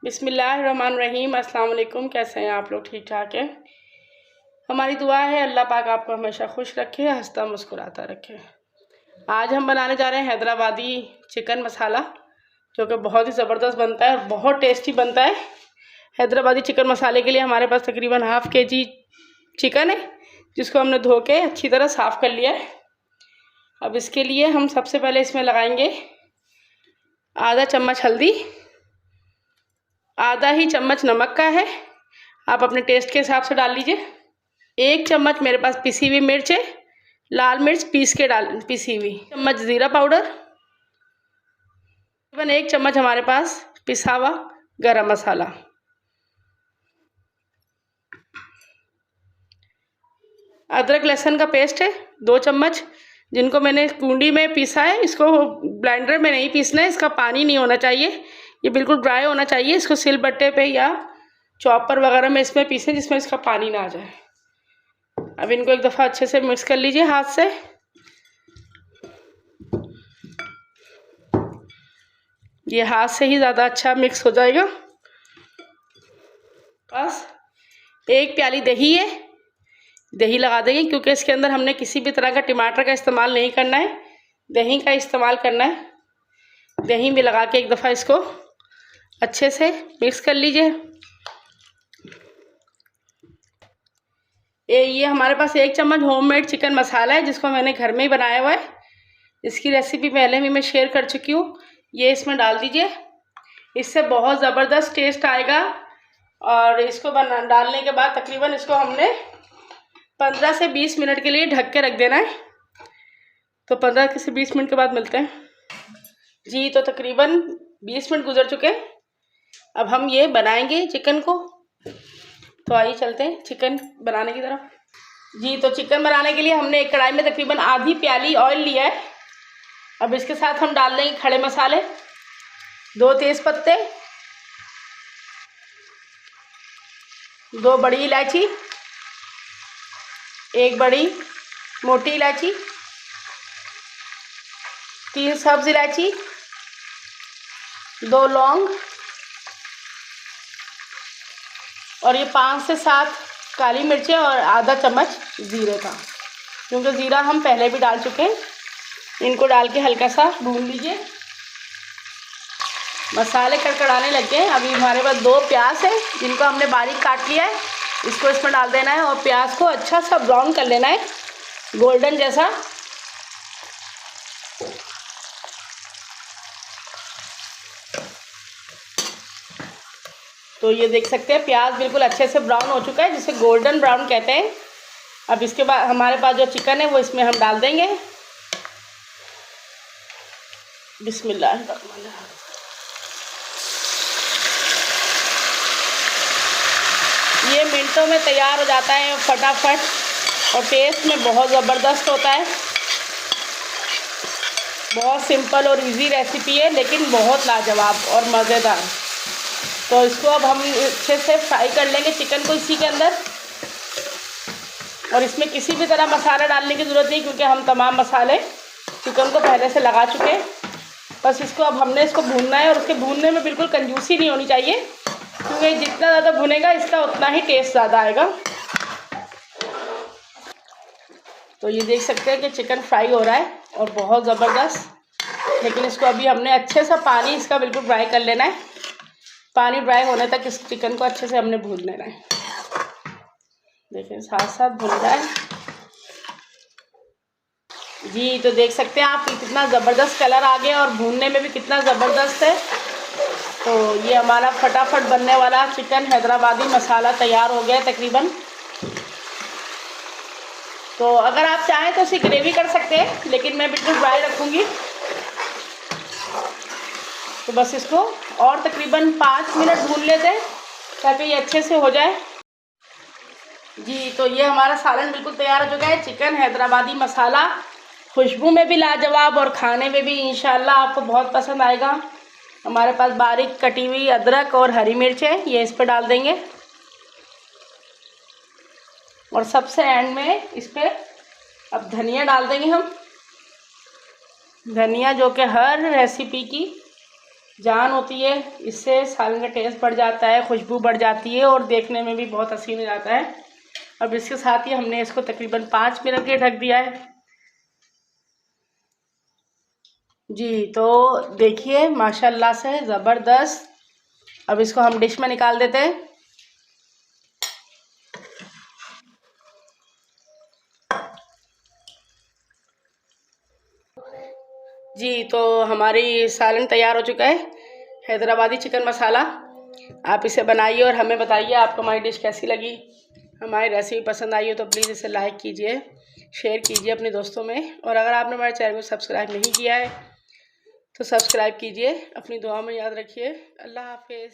बिस्मिल्लाहिर्रहमानिर्रहीम। अस्सलाम वालेकुम। कैसे हैं आप लोग? ठीक ठाक है। हमारी दुआ है अल्लाह पाक आपको हमेशा खुश रखे, हंसता मुस्कुराता रखे। आज हम बनाने जा रहे हैं हैदराबादी चिकन मसाला, जो कि बहुत ही ज़बरदस्त बनता है और बहुत टेस्टी बनता है। हैदराबादी चिकन मसाले के लिए हमारे पास तकरीबन हाफ़ kg चिकन है, जिसको हमने धो के अच्छी तरह साफ़ कर लिया है। अब इसके लिए हम सबसे पहले इसमें लगाएंगे आधा चम्मच हल्दी, आधा ही चम्मच नमक का है, आप अपने टेस्ट के हिसाब से डाल लीजिए। 1 चम्मच मेरे पास पिसी हुई मिर्च है, लाल मिर्च पिसी हुई। चम्मच ज़ीरा पाउडर, तकरीबन 1 चम्मच हमारे पास पिसा हुआ गरम मसाला, अदरक लहसुन का पेस्ट है 2 चम्मच, जिनको मैंने कूंडी में पीसा है। इसको ब्लेंडर में नहीं पीसना है, इसका पानी नहीं होना चाहिए, ये बिल्कुल ड्राई होना चाहिए। इसको सिलबट्टे पे या चॉपर वगैरह में इसमें पीसें जिसमें इसका पानी ना आ जाए। अब इनको एक दफ़ा अच्छे से मिक्स कर लीजिए हाथ से। ये हाथ से ही ज़्यादा अच्छा मिक्स हो जाएगा। बस 1 प्याली दही है, दही लगा देंगे क्योंकि इसके अंदर हमने किसी भी तरह का टमाटर का इस्तेमाल नहीं करना है, दही का इस्तेमाल करना है। दही भी लगा के एक दफ़ा इसको अच्छे से मिक्स कर लीजिए। ये हमारे पास 1 चम्मच होममेड चिकन मसाला है, जिसको मैंने घर में ही बनाया हुआ है। इसकी रेसिपी पहले भी मैं शेयर कर चुकी हूँ। ये इसमें डाल दीजिए, इससे बहुत ज़बरदस्त टेस्ट आएगा। और इसको डालने के बाद तकरीबन इसको हमने 15 से 20 मिनट के लिए ढक के रख देना है। तो 15 से 20 मिनट के बाद मिलते हैं जी। तो तकरीबन 20 मिनट गुजर चुके हैं। अब हम ये बनाएंगे चिकन को, तो आइए चलते हैं चिकन बनाने की तरफ जी। तो चिकन बनाने के लिए हमने एक कढ़ाई में तकरीबन आधी प्याली ऑयल लिया है। अब इसके साथ हम डाल देंगे खड़े मसाले, 2 तेज़ पत्ते, 2 बड़ी इलायची, 1 बड़ी मोटी इलायची, 3 सब्ज़ इलायची, 2 लौंग और ये 5 से 7 काली मिर्चें और आधा चम्मच ज़ीरे का, क्योंकि ज़ीरा हम पहले भी डाल चुके हैं। इनको डाल के हल्का सा भून लीजिए। मसाले कड़कड़ाने लग गए। अभी हमारे पास 2 प्याज है, जिनको हमने बारीक काट लिया है। इसको इसमें डाल देना है और प्याज को अच्छा सा ब्राउन कर लेना है, गोल्डन जैसा। तो ये देख सकते हैं प्याज बिल्कुल अच्छे से ब्राउन हो चुका है, जिसे गोल्डन ब्राउन कहते हैं। अब इसके बाद हमारे पास जो चिकन है वो इसमें हम डाल देंगे। बिस्मिल्लाह। ये मिनटों में तैयार हो जाता है फटाफट, और टेस्ट में बहुत ज़बरदस्त होता है। बहुत सिंपल और इजी रेसिपी है, लेकिन बहुत लाजवाब और मज़ेदार। तो इसको अब हम अच्छे से फ्राई कर लेंगे चिकन को इसी के अंदर। और इसमें किसी भी तरह मसाला डालने की ज़रूरत नहीं, क्योंकि हम तमाम मसाले चिकन को पहले से लगा चुके हैं। बस इसको अब हमने इसको भूनना है, और उसके भूनने में बिल्कुल कंजूसी नहीं होनी चाहिए, क्योंकि जितना ज़्यादा भुनेगा इसका उतना ही टेस्ट ज़्यादा आएगा। तो ये देख सकते हैं कि चिकन फ्राई हो रहा है और बहुत ज़बरदस्त। लेकिन इसको अभी हमने अच्छे से पानी इसका बिल्कुल ड्राई कर लेना है। पानी ड्राई होने तक इस चिकन को अच्छे से हमने भून लेना है। देखिए साथ साथ भून रहा है जी। तो देख सकते हैं आप कितना ज़बरदस्त कलर आ गया और भूनने में भी कितना ज़बरदस्त है। तो ये हमारा फटाफट बनने वाला चिकन हैदराबादी मसाला तैयार हो गया तकरीबन। तो अगर आप चाहें तो इसे ग्रेवी कर सकते हैं, लेकिन मैं बिल्कुल ड्राई रखूँगी। तो बस इसको और तकरीबन 5 मिनट भून लेते हैं, ताकि ये अच्छे से हो जाए जी। तो ये हमारा सालन बिल्कुल तैयार हो चुका है। चिकन हैदराबादी मसाला खुशबू में भी लाजवाब और खाने में भी इंशाल्लाह आपको बहुत पसंद आएगा। हमारे पास बारीक कटी हुई अदरक और हरी मिर्च है, ये इस पर डाल देंगे। और सबसे एंड में इस पर अब धनिया डाल देंगे हम। धनिया जो कि हर रेसिपी की जान होती है, इससे सालन का टेस्ट बढ़ जाता है, खुशबू बढ़ जाती है और देखने में भी बहुत हसीन हो जाता है। अब इसके साथ ही हमने इसको तकरीबन 5 मिनट के ढक दिया है जी। तो देखिए माशाल्लाह से ज़बरदस्त। अब इसको हम डिश में निकाल देते हैं जी। तो हमारी सालन तैयार हो चुका है, हैदराबादी चिकन मसाला। आप इसे बनाइए और हमें बताइए आपको हमारी डिश कैसी लगी। हमारी रेसिपी पसंद आई हो तो प्लीज़ इसे लाइक कीजिए, शेयर कीजिए अपने दोस्तों में, और अगर आपने हमारे चैनल को सब्सक्राइब नहीं किया है तो सब्सक्राइब कीजिए। अपनी दुआ में याद रखिए। अल्लाह हाफिज़।